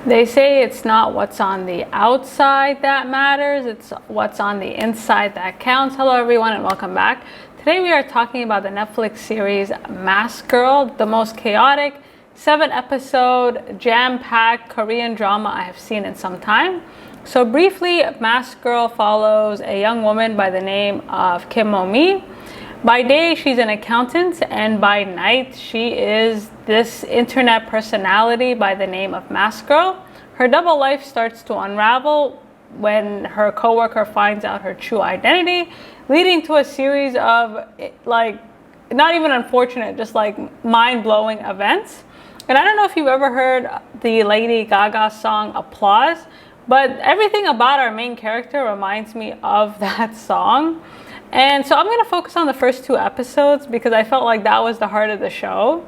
They say it's not what's on the outside that matters, it's what's on the inside that counts. Hello everyone and welcome back. Today we are talking about the Netflix series Mask Girl, the most chaotic 7-episode jam-packed Korean drama I have seen in some time. So briefly, Mask Girl follows a young woman by the name of Kim Mo-mi. By day, she's an accountant, and by night, she is this internet personality by the name of Mask Girl. Her double life starts to unravel when her coworker finds out her true identity, leading to a series of, like, not even unfortunate, just like mind-blowing events. And I don't know if you've ever heard the Lady Gaga song Applause, but everything about our main character reminds me of that song. And so I'm going to focus on the first 2 episodes because I felt like that was the heart of the show.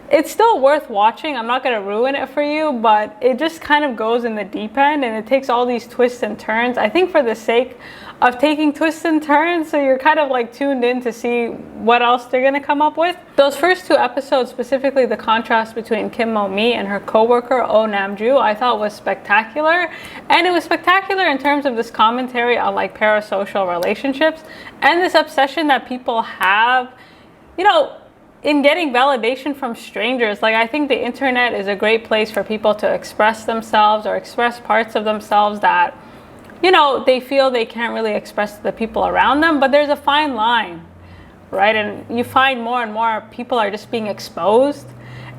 It's still worth watching. I'm not going to ruin it for you, but it just kind of goes in the deep end and it takes all these twists and turns. I think for the sake of taking twists and turns, so you're kind of like tuned in to see what else they're going to come up with. Those first 2 episodes, specifically the contrast between Kim Mo-mi and her coworker Oh Nam-ju, I thought was spectacular. And it was spectacular in terms of this commentary on like parasocial relationships and this obsession that people have, in getting validation from strangers. Like, I think the internet is a great place for people to express themselves or express parts of themselves that they feel they can't really express to the people around them, but there's a fine line, right? And you find more and more people are just being exposed.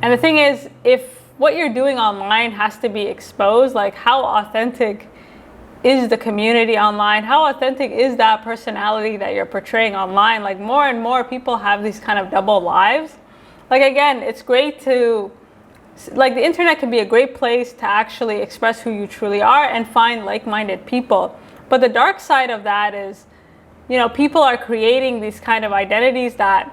And the thing is, if what you're doing online has to be exposed, like how authentic is the community online? How authentic is that personality that you're portraying online? Like, more and more people have these kind of double lives. Like, again, it's great to, like, the internet can be a great place to actually express who you truly are and find like-minded people. But the dark side of that is, people are creating these kind of identities that,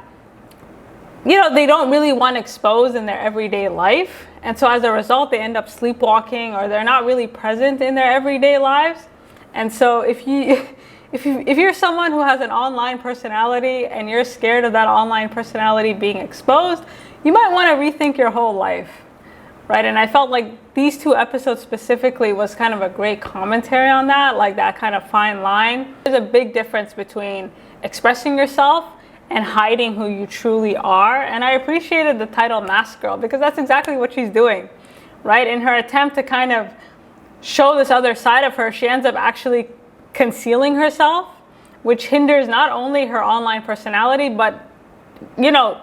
they don't really want exposed in their everyday life. And so as a result, they end up sleepwalking or they're not really present in their everyday lives. And so if you're someone who has an online personality and you're scared of that online personality being exposed, you might want to rethink your whole life. Right, and I felt like these 2 episodes specifically was kind of a great commentary on that, like that kind of fine line. There's a big difference between expressing yourself and hiding who you truly are. And I appreciated the title Mask Girl because that's exactly what she's doing, right? In her attempt to kind of show this other side of her, she ends up actually concealing herself, which hinders not only her online personality, but,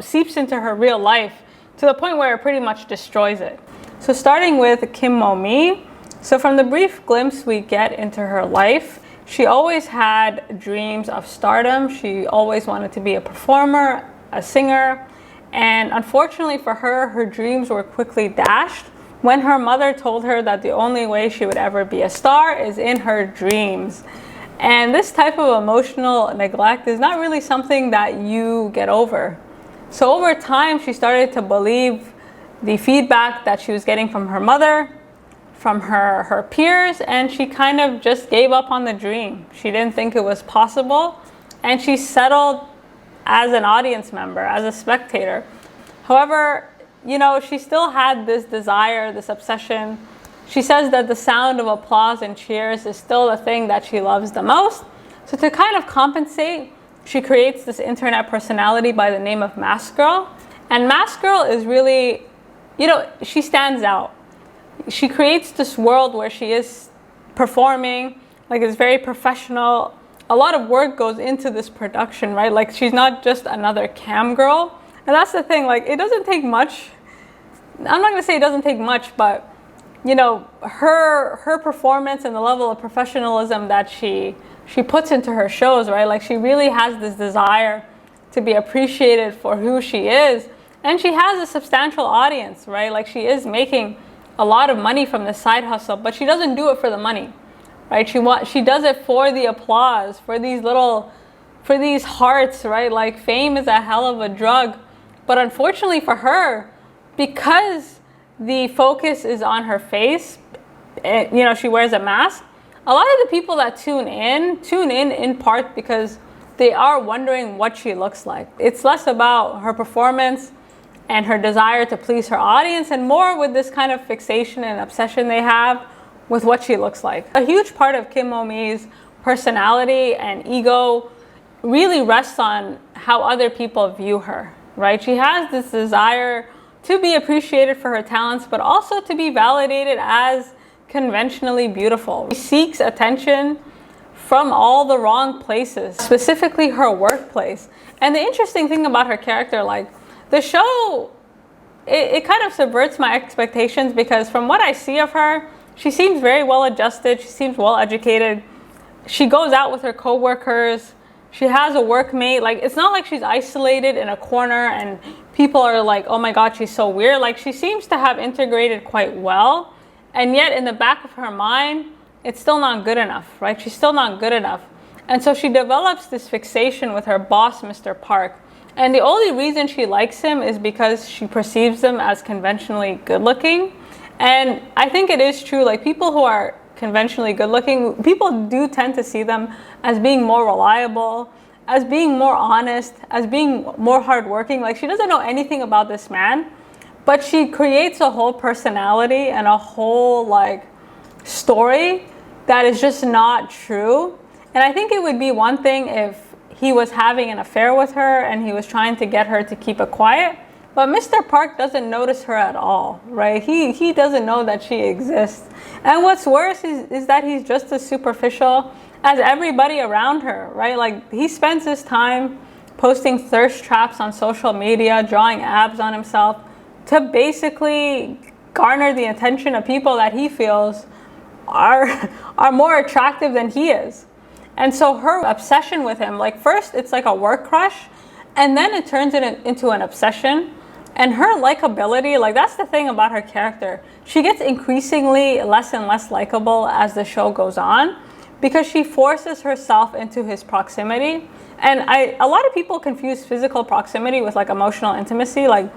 seeps into her real life to the point where it pretty much destroys it. So starting with Kim Mo-mi. So from the brief glimpse we get into her life, she always had dreams of stardom. She always wanted to be a performer, a singer. And unfortunately for her, her dreams were quickly dashed when her mother told her that the only way she would ever be a star is in her dreams. And this type of emotional neglect is not really something that you get over. So over time, she started to believe the feedback that she was getting from her mother, from her peers, and she kind of just gave up on the dream. She didn't think it was possible, and she settled as an audience member, as a spectator. However, she still had this desire, this obsession. She says that the sound of applause and cheers is still the thing that she loves the most. So to kind of compensate, she creates this internet personality by the name of Mask Girl. And Mask Girl is really, she stands out. She creates this world where she is performing, like it's very professional. A lot of work goes into this production, right? Like, she's not just another cam girl. And that's the thing, like, it doesn't take much. I'm not going to say it doesn't take much, but, her performance and the level of professionalism that she puts into her shows, right? Like, she really has this desire to be appreciated for who she is. And she has a substantial audience, right? Like, she is making a lot of money from this side hustle, but she doesn't do it for the money, right? She does it for the applause, for these hearts, right? Like, fame is a hell of a drug. But unfortunately for her, because the focus is on her face, she wears a mask, a lot of the people that tune in part because they are wondering what she looks like. It's less about her performance and her desire to please her audience, and more with this kind of fixation and obsession they have with what she looks like. A huge part of Kim Mo-mi's personality and ego really rests on how other people view her, right? She has this desire to be appreciated for her talents, but also to be validated as conventionally beautiful. She seeks attention from all the wrong places, specifically her workplace. And the interesting thing about her character, like, the show, it kind of subverts my expectations, because from what I see of her, she seems very well adjusted, she seems well educated, she goes out with her co-workers, she has a workmate. Like, it's not like she's isolated in a corner and people are like, oh my god, she's so weird. Like, she seems to have integrated quite well, and yet in the back of her mind, it's still not good enough, right? She's still not good enough. And so she develops this fixation with her boss, Mr. Park. And the only reason she likes him is because she perceives him as conventionally good looking. And I think it is true, like, people who are conventionally good looking, people do tend to see them as being more reliable, as being more honest, as being more hardworking. Like, she doesn't know anything about this man, but she creates a whole personality and a whole, like, story that is just not true. And I think it would be one thing if he was having an affair with her and he was trying to get her to keep it quiet, but Mr. Park doesn't notice her at all, right? He doesn't know that she exists. And what's worse is that he's just as superficial as everybody around her, right? Like, he spends his time posting thirst traps on social media, drawing abs on himself to basically garner the attention of people that he feels are more attractive than he is. And so her obsession with him, like, first it's like a work crush, and then it turns it into an obsession. And her likability, like, that's the thing about her character. She gets increasingly less and less likable as the show goes on, because she forces herself into his proximity. And a lot of people confuse physical proximity with, like, emotional intimacy. Like,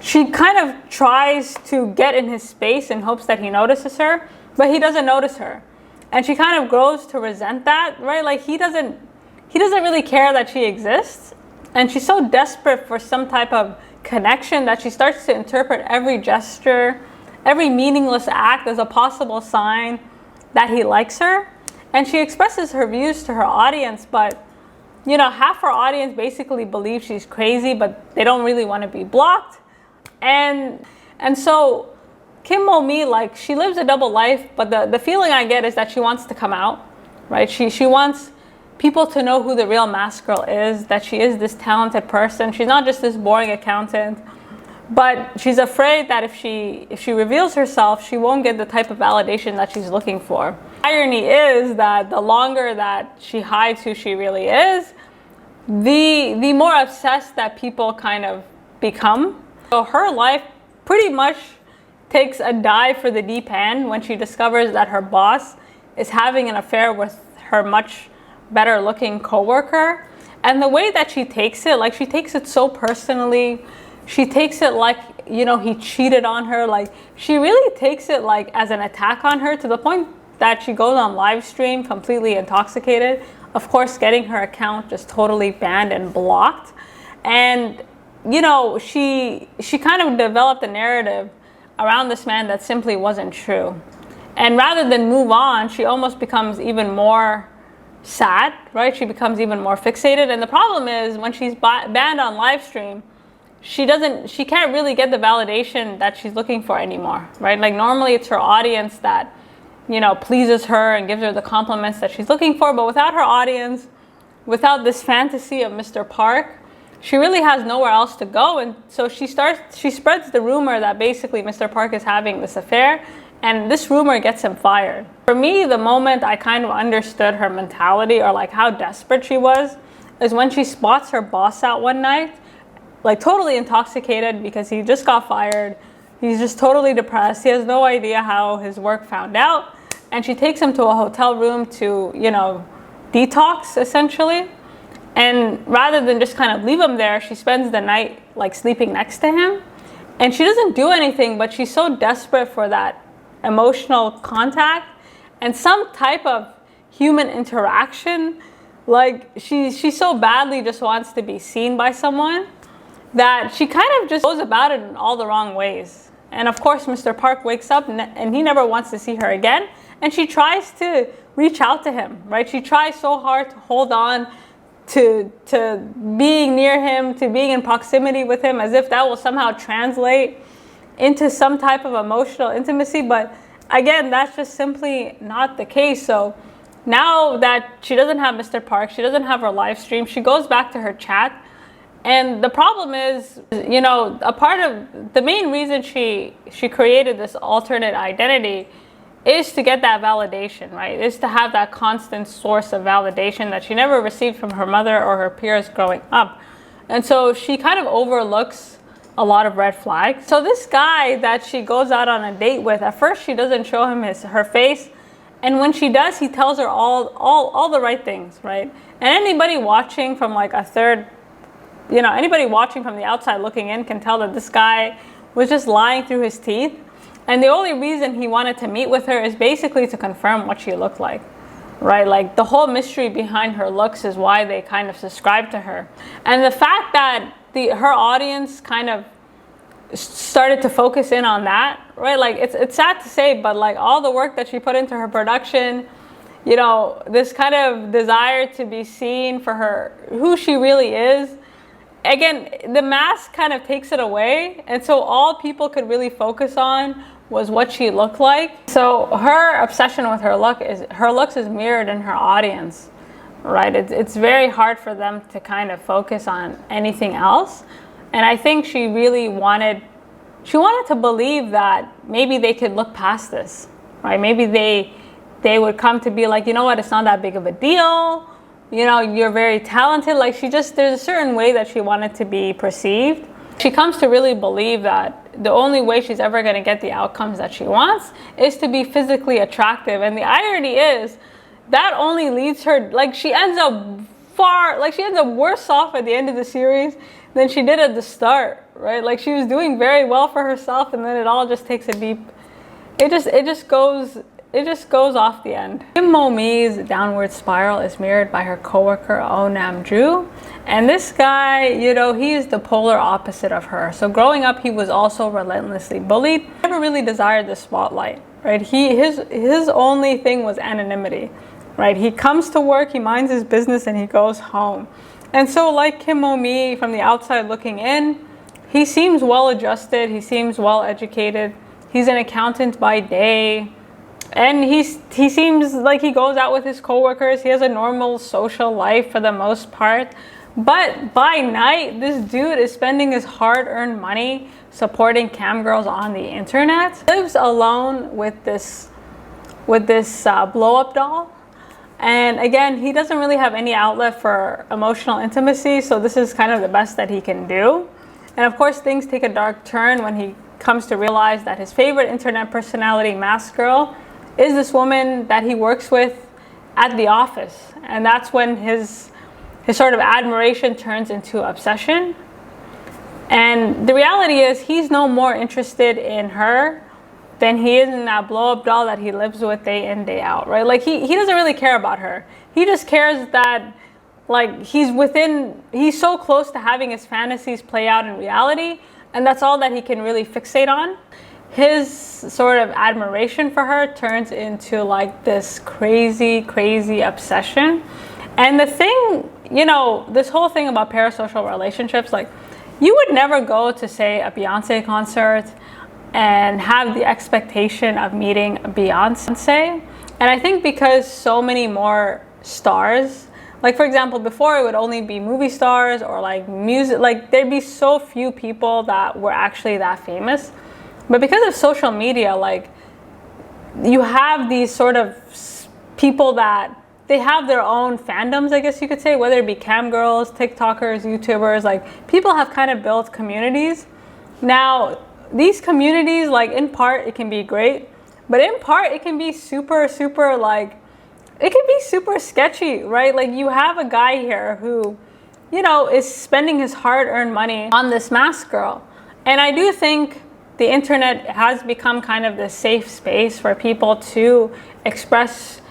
she kind of tries to get in his space in hopes that he notices her, but he doesn't notice her. And she kind of grows to resent that, right? Like, he doesn't really care that she exists. And she's so desperate for some type of connection that she starts to interpret every gesture, every meaningless act as a possible sign that he likes her. And she expresses her views to her audience, but, you know, half her audience basically believes she's crazy, but they don't really want to be blocked. And so Kim Mo-mi, like, she lives a double life, but the feeling I get is that she wants to come out, right? She wants people to know who the real mask girl is, that she is this talented person. She's not just this boring accountant, but she's afraid that if she reveals herself, she won't get the type of validation that she's looking for. Irony is that the longer that she hides who she really is, the more obsessed that people kind of become. So her life pretty much takes a dive for the deep end when she discovers that her boss is having an affair with her much better looking coworker. And the way that she takes it, like, she takes it so personally. She takes it like, you know, he cheated on her. Like, she really takes it like as an attack on her, to the point that she goes on live stream completely intoxicated, of course getting her account just totally banned and blocked. And, you know, she kind of developed a narrative around this man that simply wasn't true. And rather than move on, she almost becomes even more sad, right? She becomes even more fixated. And the problem is, when she's banned on live stream, she can't really get the validation that she's looking for anymore, right? Like, normally it's her audience that, you know, pleases her and gives her the compliments that she's looking for. But without her audience, without this fantasy of Mr. Park, she really has nowhere else to go. And so she spreads the rumor that basically Mr. Park is having this affair, and this rumor gets him fired. For me, the moment I kind of understood her mentality, or like how desperate she was, is when she spots her boss out one night, like totally intoxicated because he just got fired. He's just totally depressed. He has no idea how his work found out. And she takes him to a hotel room to, you know, detox essentially. And rather than just kind of leave him there, she spends the night like sleeping next to him. And she doesn't do anything, but she's so desperate for that emotional contact and some type of human interaction. Like, she so badly just wants to be seen by someone. that she kind of just goes about it in all the wrong ways. And of course, Mr. Park wakes up and he never wants to see her again. And she tries to reach out to him, right? She tries so hard to hold on to being near him, to being in proximity with him, as if that will somehow translate into some type of emotional intimacy. But again, that's just simply not the case. So now that she doesn't have Mr. Park, she doesn't have her live stream, she goes back to her chat. And the problem is, you know, a part of the main reason she created this alternate identity is to get that validation, right? Is to have that constant source of validation that she never received from her mother or her peers growing up. And so she kind of overlooks a lot of red flags. So this guy that she goes out on a date with, at first she doesn't show him her face. And when she does, he tells her all the right things, right? And anybody watching from like anybody watching from the outside looking in can tell that this guy was just lying through his teeth. And the only reason he wanted to meet with her is basically to confirm what she looked like, right? Like the whole mystery behind her looks is why they kind of subscribe to her. And the fact that her audience kind of started to focus in on that, right? Like it's sad to say, but like all the work that she put into her production, you know, this kind of desire to be seen for her, who she really is. Again, the mask kind of takes it away. And so all people could really focus on was what she looked like. So her obsession with her looks is mirrored in her audience, right? It's very hard for them to kind of focus on anything else. And I think she really wanted to believe that maybe they could look past this, right? Maybe they would come to be like, you know what, it's not that big of a deal. You know, you're very talented. Like there's a certain way that she wanted to be perceived. She comes to really believe that the only way she's ever going to get the outcomes that she wants is to be physically attractive. And the irony is that only leads her, like she ends up worse off at the end of the series than she did at the start, right? Like she was doing very well for herself, and then it all just takes it just goes off the end. Kim Mo-mi's downward spiral is mirrored by her coworker Oh Nam-ju. And this guy, you know, he is the polar opposite of her. So growing up, he was also relentlessly bullied. Never really desired the spotlight, right? His only thing was anonymity, right? He comes to work, he minds his business, and he goes home. And so like Kim Mo-mi, from the outside looking in, he seems well adjusted, he seems well educated. He's an accountant by day. And he seems like he goes out with his coworkers. He has a normal social life for the most part. But by night, this dude is spending his hard-earned money supporting cam girls on the internet. He lives alone with this blow-up doll. And again, he doesn't really have any outlet for emotional intimacy, so this is kind of the best that he can do. And of course, things take a dark turn when he comes to realize that his favorite internet personality, Mask Girl, is this woman that he works with at the office. And that's when his sort of admiration turns into obsession. And the reality is he's no more interested in her than he is in that blow-up doll that he lives with day in, day out, right? Like he doesn't really care about her. He just cares that like he's so close to having his fantasies play out in reality, and that's all that he can really fixate on. His sort of admiration for her turns into like this crazy obsession. And the thing, you know, this whole thing about parasocial relationships, like you would never go to, say, a Beyonce concert and have the expectation of meeting Beyonce. And I think because so many more stars, like for example, before it would only be movie stars or like music, like there'd be so few people that were actually that famous. But because of social media, like you have these sort of people that they have their own fandoms, I guess you could say, whether it be cam girls, TikTokers, YouTubers, like people have kind of built communities. Now, these communities, like in part, it can be great, but in part, it can be super like, it can be super sketchy, right? Like you have a guy here who, you know, is spending his hard-earned money on this Mask Girl. And I do think the internet has become kind of the safe space for people to express,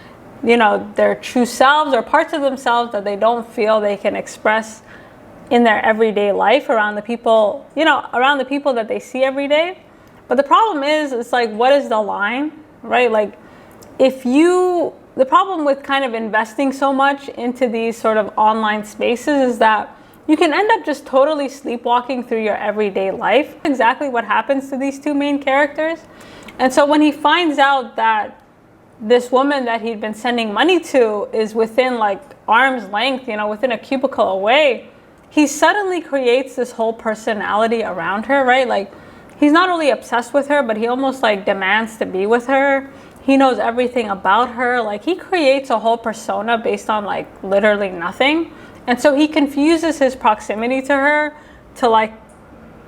you know, their true selves or parts of themselves that they don't feel they can express in their everyday life around the people, around the people that they see every day. But the problem is, it's like, what is the line, right? Like, the problem with kind of investing so much into these sort of online spaces is that you can end up just totally sleepwalking through your everyday life. Exactly what happens to these two main characters. And so when he finds out that this woman that he'd been sending money to is within like arm's length, within a cubicle away, he suddenly creates this whole personality around her, right? Like, he's not only obsessed with her, but he almost like demands to be with her. He knows everything about her. Like, he creates a whole persona based on like literally nothing. And so he confuses his proximity to her to like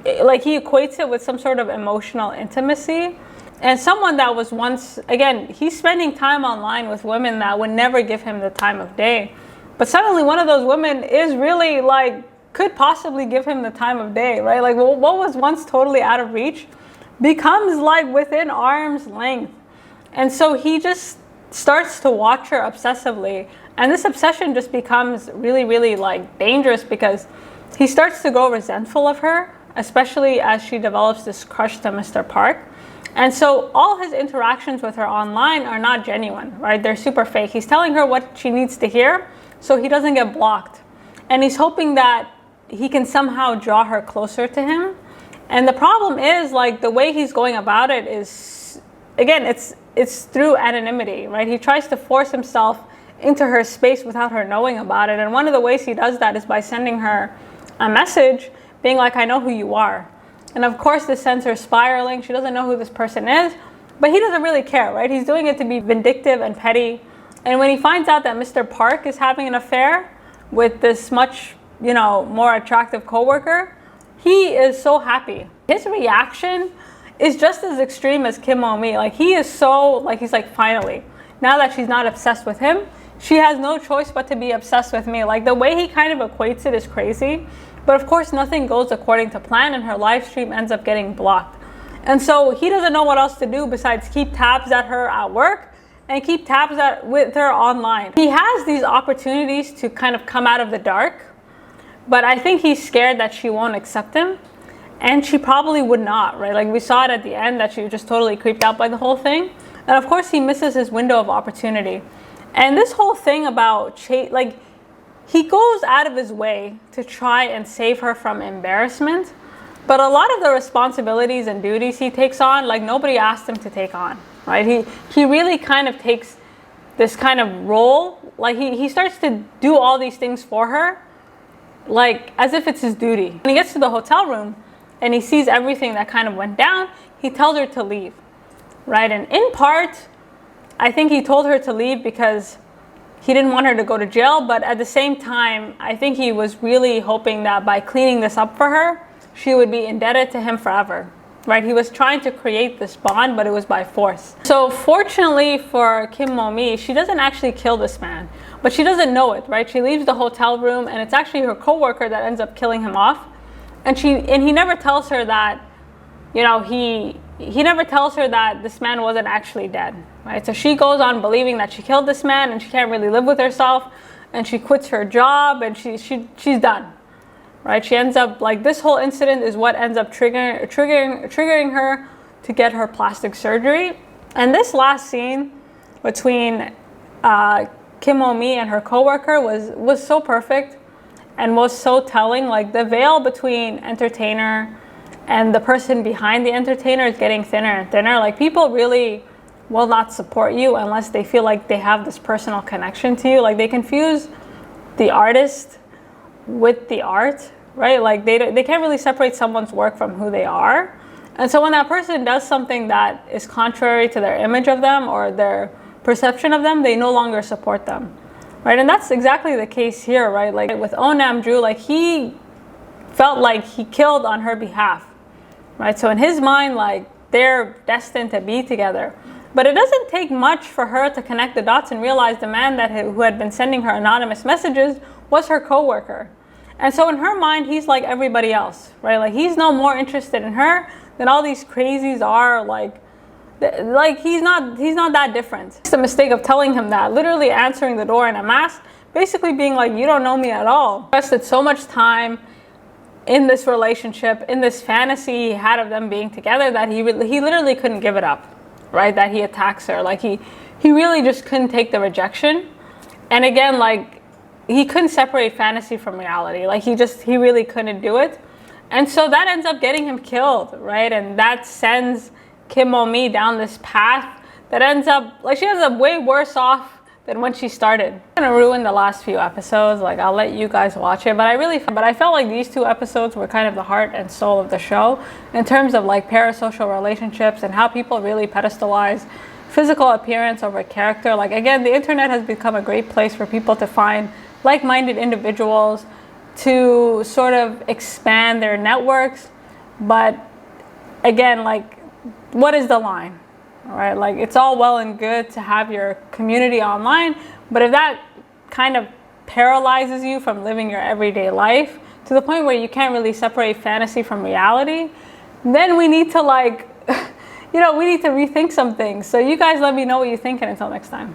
he equates it with some sort of emotional intimacy. And someone that was once, again, he's spending time online with women that would never give him the time of day. But suddenly one of those women is really like, could possibly give him the time of day, right? Like, what was once totally out of reach becomes like within arm's length. And so he just starts to watch her obsessively. And this obsession just becomes really, really like dangerous because he starts to grow resentful of her, especially as she develops this crush to Mr. Park. And so all his interactions with her online are not genuine, right? They're super fake. He's telling her what she needs to hear so he doesn't get blocked. And he's hoping that he can somehow draw her closer to him. And the problem is, like, the way he's going about it is, again, it's through anonymity, right? He tries to force himself into her space without her knowing about it. And one of the ways he does that is by sending her a message being like, I know who you are. And of course, this sends her spiraling. She doesn't know who this person is, but he doesn't really care, right? He's doing it to be vindictive and petty. And when he finds out that Mr. Park is having an affair with this much, more attractive coworker, he is so happy. His reaction is just as extreme as Kim Mo-mi. Like, he is so, like, he's like, finally, now that she's not obsessed with him, she has no choice but to be obsessed with me. Like, the way he kind of equates it is crazy. But of course, nothing goes according to plan, and her live stream ends up getting blocked. And so he doesn't know what else to do besides keep tabs at her at work and keep tabs with her online. He has these opportunities to kind of come out of the dark, but I think he's scared that she won't accept him. And she probably would not, right? Like, we saw it at the end that she was just totally creeped out by the whole thing. And of course, he misses his window of opportunity. And this whole thing about he goes out of his way to try and save her from embarrassment. But a lot of the responsibilities and duties he takes on, like, nobody asked him to take on, right? He really kind of takes this kind of role. Like, he starts to do all these things for her, like, as if it's his duty. When he gets to the hotel room and he sees everything that kind of went down, he tells her to leave, right? And in part, I think he told her to leave because he didn't want her to go to jail, but at the same time, I think he was really hoping that by cleaning this up for her, she would be indebted to him forever, right? He was trying to create this bond, but it was by force. So fortunately for Kim Mo-mi, she doesn't actually kill this man, but she doesn't know it, right? She leaves the hotel room, and it's actually her coworker that ends up killing him off. And he never tells her that, he never tells her that this man wasn't actually dead, right? So she goes on believing that she killed this man, and she can't really live with herself, and she quits her job, and she's done, right? She ends up, like, this whole incident is what ends up triggering her to get her plastic surgery. And this last scene between Kim Mo-mi and her coworker was so perfect and was so telling. Like, the veil between entertainer and the person behind the entertainer is getting thinner and thinner. Like, people really will not support you unless they feel like they have this personal connection to you. Like, they confuse the artist with the art, right? Like, they can't really separate someone's work from who they are. And so when that person does something that is contrary to their image of them or their perception of them, they no longer support them, right? And that's exactly the case here, right? Like, with Oh Nam-joo, like, he felt like he killed on her behalf, right? So in his mind, like, they're destined to be together. But it doesn't take much for her to connect the dots and realize the man who had been sending her anonymous messages was her coworker. And so in her mind, he's like everybody else, right? Like, he's no more interested in her than all these crazies are. Like he's not that different. It's the mistake of telling him that, literally answering the door in a mask, basically being like, you don't know me at all. I invested so much time in this relationship, in this fantasy he had of them being together, that he literally couldn't give it up, right? That he attacks her. Like he really just couldn't take the rejection. And again, like he couldn't separate fantasy from reality. Like he really couldn't do it. And so that ends up getting him killed, right? And that sends Kim Mo-mi down this path that ends up, like she ends up way worse off than when she started. I'm gonna ruin the last few episodes, like I'll let you guys watch it, but I felt like these 2 episodes were kind of the heart and soul of the show in terms of like parasocial relationships and how people really pedestalize physical appearance over character. Like again, the internet has become a great place for people to find like-minded individuals to sort of expand their networks, but again, like what is the line? All right, like it's all well and good to have your community online, but if that kind of paralyzes you from living your everyday life to the point where you can't really separate fantasy from reality, then we need to like, we need to rethink some things. So you guys let me know what you think, and until next time.